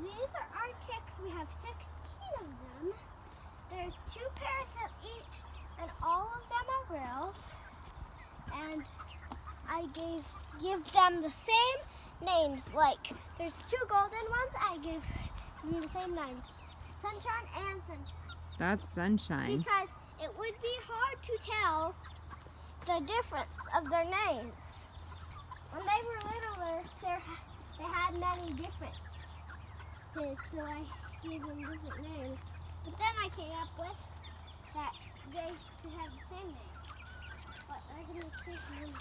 these are our chicks. We have 16 of them. There's 2 pairs of each, and all of them are girls. And I give them the same names. Like there's 2 golden ones. I give them the same names, Sunshine and Sunshine. That's Sunshine. Because it would be hard to tell the difference of their names. When they were littler, they had many differences, so I gave them different names. But then I came up with that they should have the same name. But I can just take names.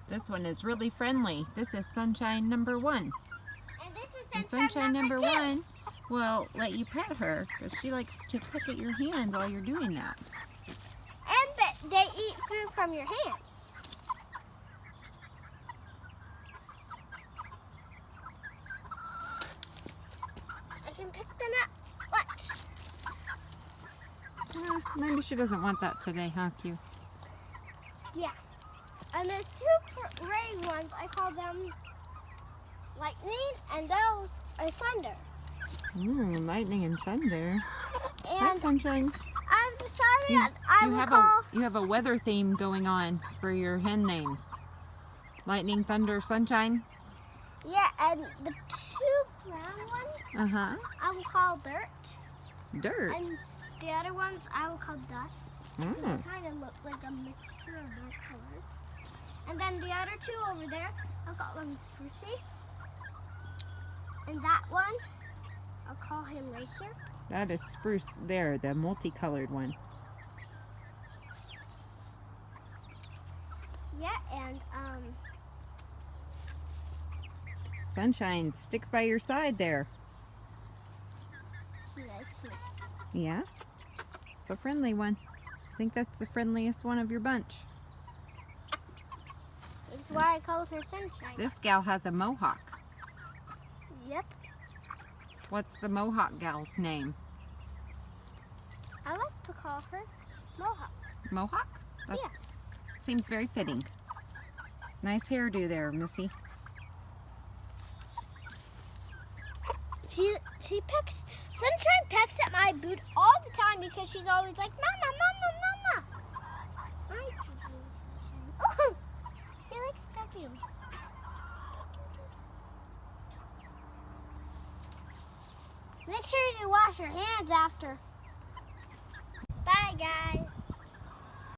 This one is really friendly. This is Sunshine number 1. And this is And Sunshine number 2. 1 will let you pet her because she likes to pick at your hand while you're doing that. And that they eat food from your hands. I can pick them at lunch. Maybe she doesn't want that today, huh, Q? Yeah. And there's 2 gray ones. I call them Lightning, and those are Thunder. Lightning and thunder. Hi, And Sunshine. I've decided I will call. You have a weather theme going on for your hen names. Lightning, thunder, sunshine. Yeah, and the 2 brown ones I will call Dirt. Dirt. And the other ones I will call Dust. They Mm. kind of look like a mixture of those colors. And then the other 2 over there, I'll call them Sprucey. And that one, I'll call him Racer. That is spruce there, the multicolored one. Yeah, and Sunshine sticks by your side there. she likes me. Yeah? It's a friendly one. I think that's the friendliest one of your bunch. That's why I call her Sunshine. This gal has a mohawk. Yep. What's the mohawk gal's name? I like to call her Mohawk. Mohawk? That Yes. seems very fitting. Nice hairdo there, Missy. She pecks. Sunshine pecks at my boot all the time because she's always like, Mama, Mama, Mama. Hi, Sunshine. Oh, he likes pecking. Make sure you wash your hands after. Bye, guys.